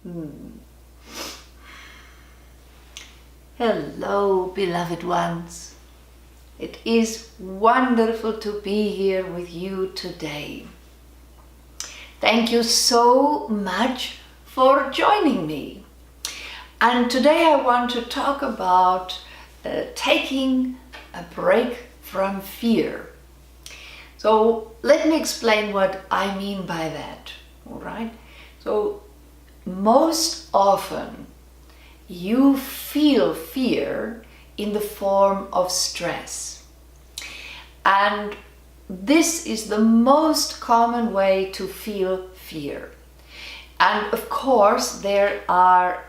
Hmm. Hello, beloved ones. It is wonderful to be here with you today. Thank you so much for joining me. And today I want to talk about taking a break from fear. So let me explain what I mean by that, all right? So most often you feel fear in the form of stress. And this is the most common way to feel fear. And of course, there are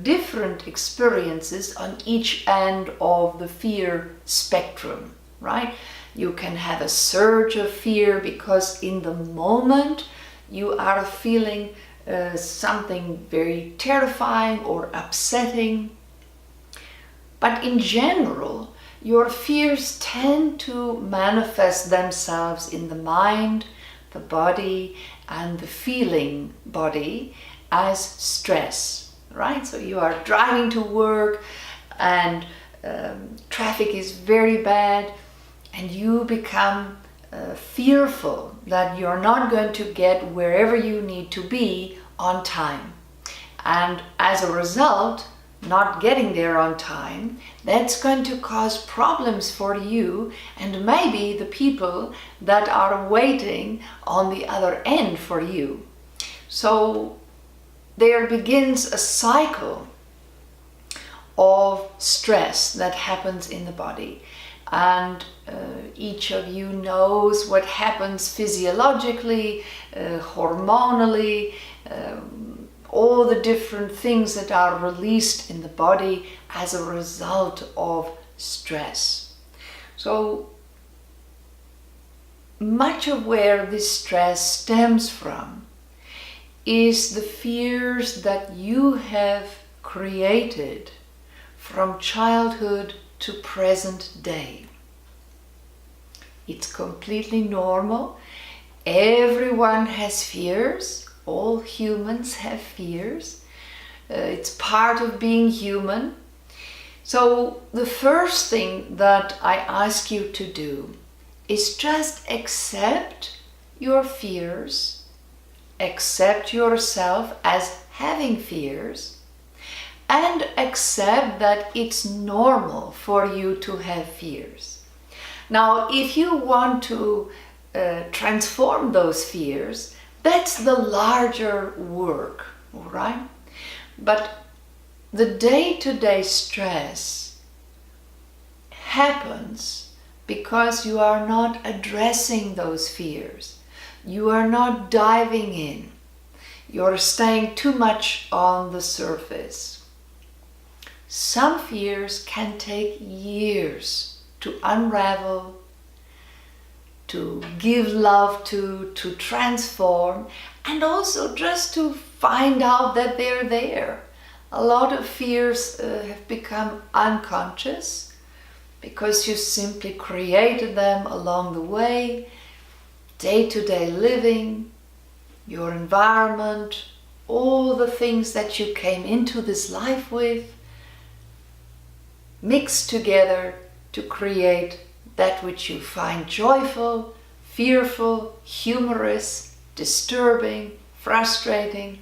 different experiences on each end of the fear spectrum, right? You can have a surge of fear because in the moment you are feeling something very terrifying or upsetting. But in general, your fears tend to manifest themselves in the mind, the body, and the feeling body as stress, right? So you are driving to work and traffic is very bad and you become fearful that you're not going to get wherever you need to be on time. And as a result, not getting there on time, that's going to cause problems for you and maybe the people that are waiting on the other end for you. So there begins a cycle of stress that happens in the body. And each of you knows what happens physiologically, hormonally, all the different things that are released in the body as a result of stress. So much of where this stress stems from is the fears that you have created from childhood to present day. It's completely normal. Everyone has fears. All humans have fears. It's part of being human. So the first thing that I ask you to do is just accept your fears, accept yourself as having fears, and accept that it's normal for you to have fears. Now, if you want to transform those fears, that's the larger work, all right? But the day-to-day stress happens because you are not addressing those fears. You are not diving in. You're staying too much on the surface. Some fears can take years to unravel, to give love to transform, and also just to find out that they're there. A lot of fears have become unconscious because you simply created them along the way, day-to-day living, your environment, all the things that you came into this life with, mixed together to create that which you find joyful, fearful, humorous, disturbing, frustrating,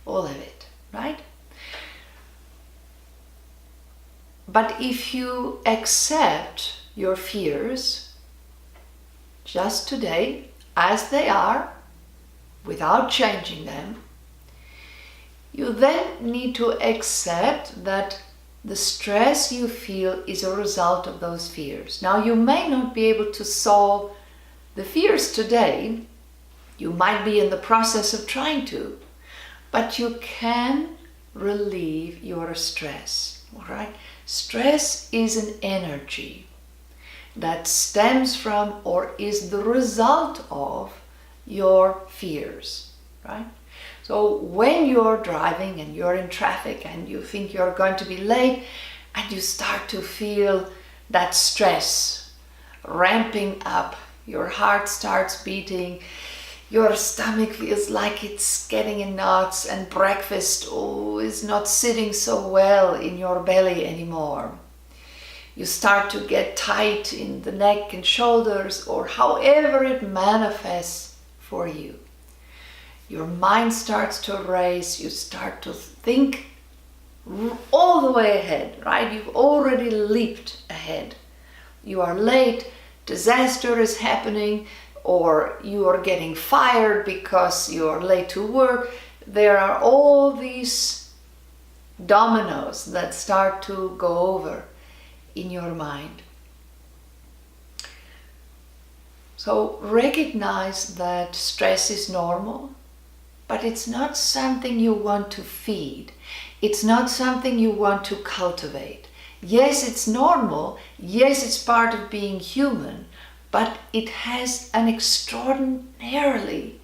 all of it, right? But if you accept your fears just today as they are, without changing them, you then need to accept that the stress you feel is a result of those fears. Now, you may not be able to solve the fears today. You might be in the process of trying to, but you can relieve your stress, all right? Stress is an energy that stems from or is the result of your fears, right? So when you're driving and you're in traffic and you think you're going to be late and you start to feel that stress ramping up, your heart starts beating, Your stomach feels like it's getting in knots, and breakfast is not sitting so well in your belly anymore. You start to get tight in the neck and shoulders, or however it manifests for you. Your mind starts to race, you start to think all the way ahead, right? You've already leaped ahead. You are late, disaster is happening, or you are getting fired because you are late to work. There are all these dominoes that start to go over in your mind. So recognize that stress is normal, but it's not something you want to feed. It's not something you want to cultivate. Yes, it's normal. Yes, it's part of being human, but it has an extraordinarily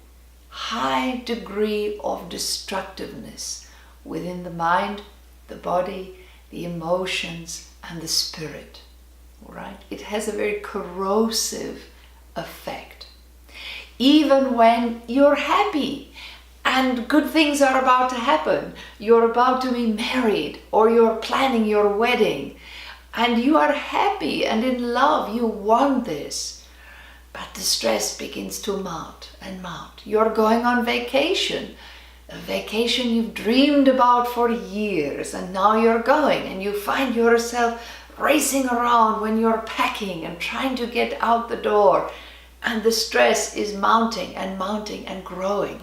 high degree of destructiveness within the mind, the body, the emotions, and the spirit. All right? It has a very corrosive effect. Even when you're happy and good things are about to happen, you're about to be married, or you're planning your wedding, and you are happy and in love, you want this, but the stress begins to mount and mount. You're going on vacation, a vacation you've dreamed about for years, and now you're going, and you find yourself racing around when you're packing and trying to get out the door, and the stress is mounting and mounting and growing.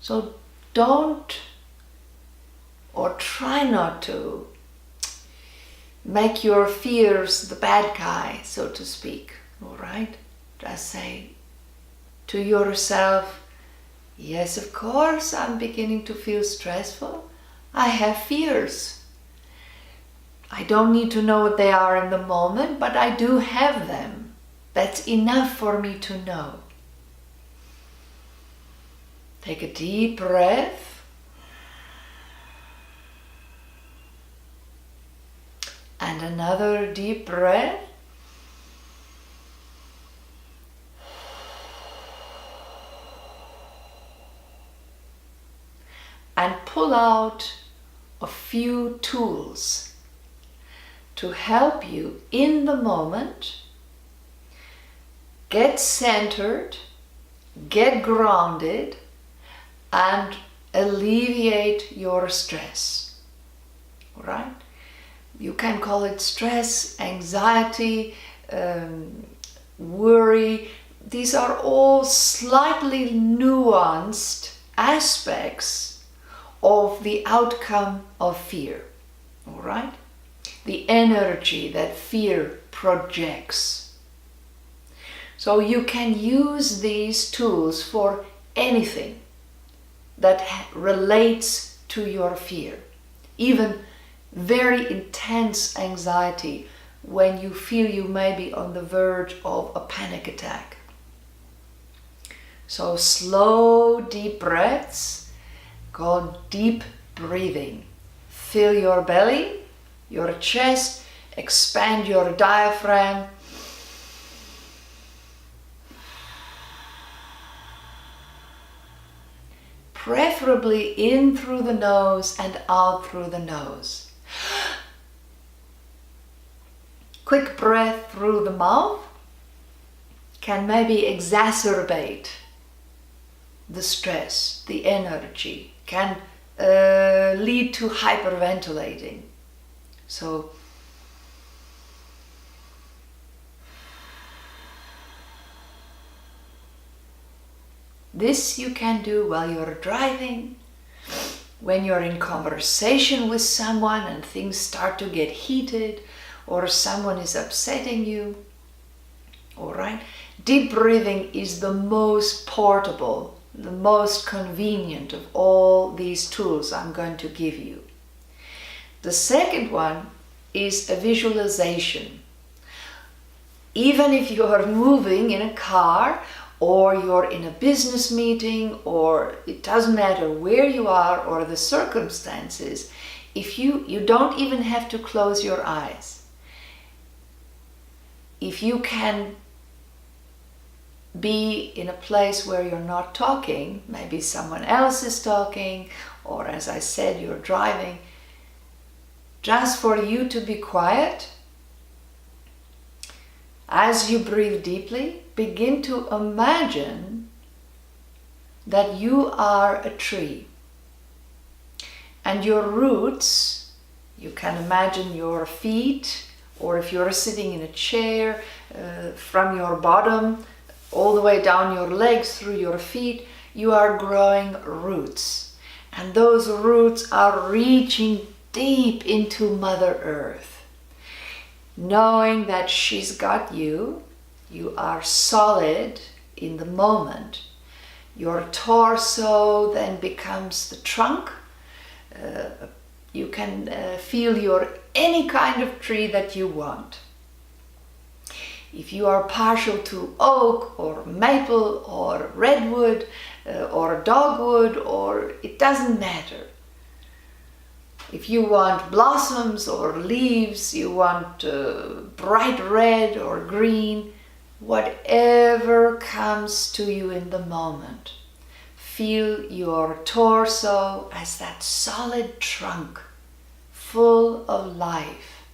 So don't, or try not to, make your fears the bad guy, so to speak, all right? Just say to yourself, yes, of course, I'm beginning to feel stressful. I have fears. I don't need to know what they are in the moment, but I do have them. That's enough for me to know. Take a deep breath. And another deep breath. And pull out a few tools to help you in the moment get centered, get grounded, and alleviate your stress. All right? You can call it stress, anxiety, worry. These are all slightly nuanced aspects of the outcome of fear. All right? The energy that fear projects. So you can use these tools for anything that relates to your fear. Even very intense anxiety when you feel you may be on the verge of a panic attack. So slow, deep breaths called deep breathing. Fill your belly, your chest, expand your diaphragm. Preferably in through the nose and out through the nose. Quick breath through the mouth can maybe exacerbate the stress, the energy, can lead to hyperventilating. So this you can do while you're driving, when you're in conversation with someone and things start to get heated, or someone is upsetting you. All right? Deep breathing is the most portable, the most convenient of all these tools I'm going to give you. The second one is a visualization. Even if you are moving in a car, or you're in a business meeting, or it doesn't matter where you are or the circumstances, if you don't even have to close your eyes. If you can be in a place where you're not talking. Maybe someone else is talking, or as I said, you're driving. Just for you to be quiet. As you breathe deeply, begin to imagine that you are a tree. And your roots, you can imagine your feet, or if you're sitting in a chair, from your bottom all the way down your legs through your feet, you are growing roots. And those roots are reaching deep into Mother Earth. Knowing that she's got you, you are solid in the moment. Your torso then becomes the trunk. You can feel you're any kind of tree that you want. If you are partial to oak or maple or redwood or dogwood, or it doesn't matter. If you want blossoms or leaves, you want bright red or green, whatever comes to you in the moment. Feel your torso as that solid trunk, full of life.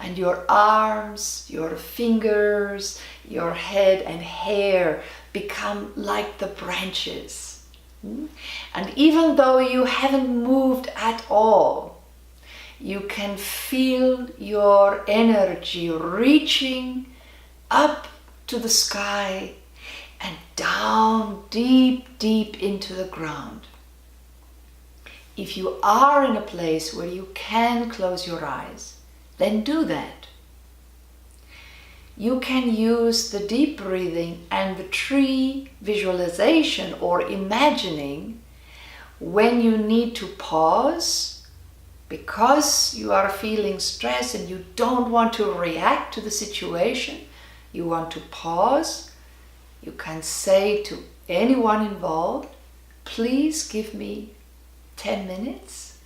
And your arms, your fingers, your head and hair become like the branches. And even though you haven't moved at all, you can feel your energy reaching up to the sky and down deep, deep into the ground. If you are in a place where you can close your eyes, then do that. You can use the deep breathing and the tree visualization or imagining when you need to pause because you are feeling stress and you don't want to react to the situation. You want to pause. You can say to anyone involved, please give me 10 minutes.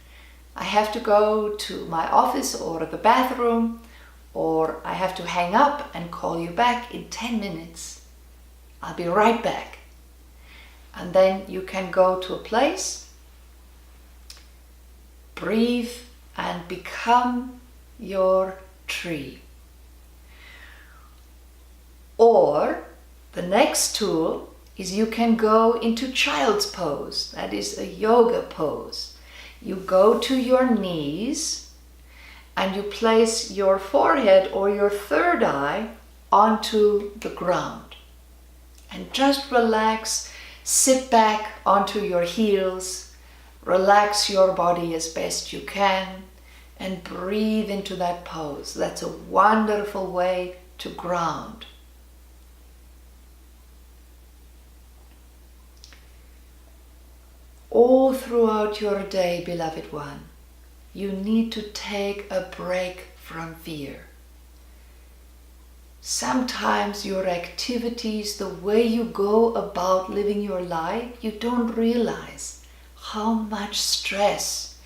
I have to go to my office or the bathroom, or I have to hang up and call you back in 10 minutes. I'll be right back. And then you can go to a place, breathe, and become your tree. Or the next tool is you can go into child's pose. That is a yoga pose. You go to your knees and you place your forehead or your third eye onto the ground. And just relax, sit back onto your heels, relax your body as best you can, and breathe into that pose. That's a wonderful way to ground. All throughout your day, beloved one, you need to take a break from fear. Sometimes your activities, the way you go about living your life, you don't realize how much stress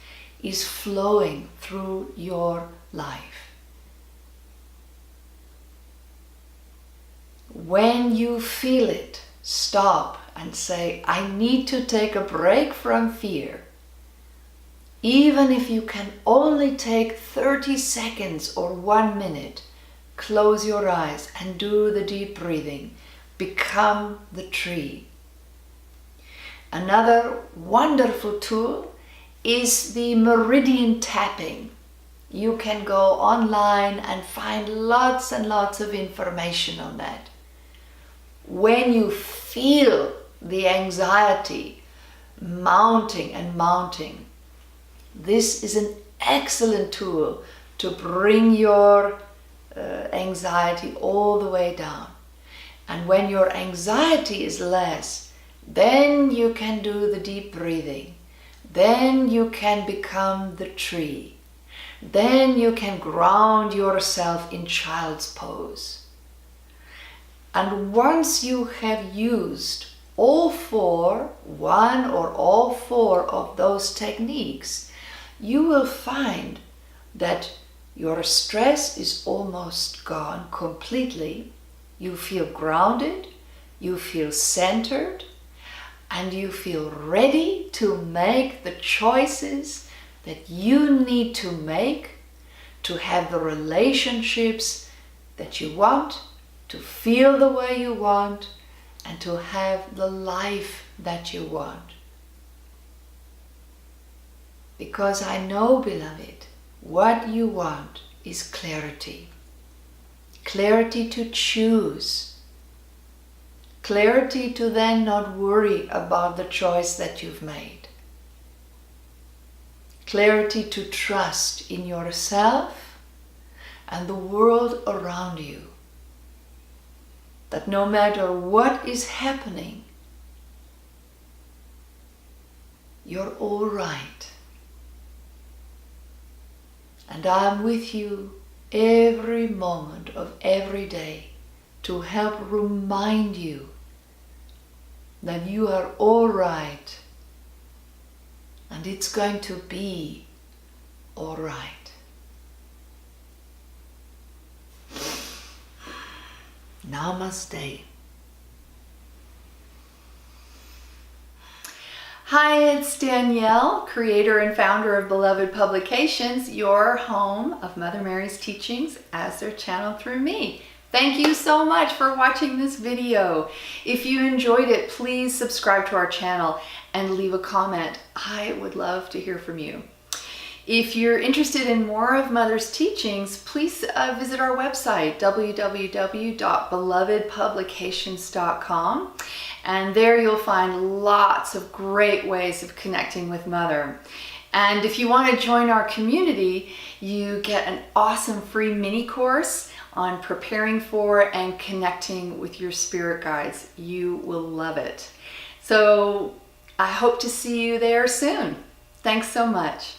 is flowing through your life. When you feel it, stop and say, I need to take a break from fear. Even if you can only take 30 seconds or 1 minute, close your eyes and do the deep breathing. Become the tree. Another wonderful tool is the Meridian tapping. You can go online and find lots and lots of information on that. When you feel the anxiety mounting and mounting, this is an excellent tool to bring your anxiety all the way down. And when your anxiety is less, then you can do the deep breathing. Then you can become the tree. Then you can ground yourself in child's pose. And once you have used all four, one or all four of those techniques, you will find that your stress is almost gone completely. You feel grounded, you feel centered, and you feel ready to make the choices that you need to make to have the relationships that you want, to feel the way you want, and to have the life that you want. Because I know, beloved, what you want is clarity. Clarity to choose. Clarity to then not worry about the choice that you've made. Clarity to trust in yourself and the world around you. That no matter what is happening, you're all right. And I'm with you every moment of every day to help remind you that you are all right and it's going to be all right. Namaste. Hi, it's Danielle, creator and founder of Beloved Publications, your home of Mother Mary's teachings as they're channeled through me. Thank you so much for watching this video. If you enjoyed it, please subscribe to our channel and leave a comment. I would love to hear from you. If you're interested in more of Mother's teachings, please visit our website, www.belovedpublications.com. And there you'll find lots of great ways of connecting with Mother. And if you want to join our community, you get an awesome free mini course on preparing for and connecting with your spirit guides. You will love it. So I hope to see you there soon. Thanks so much.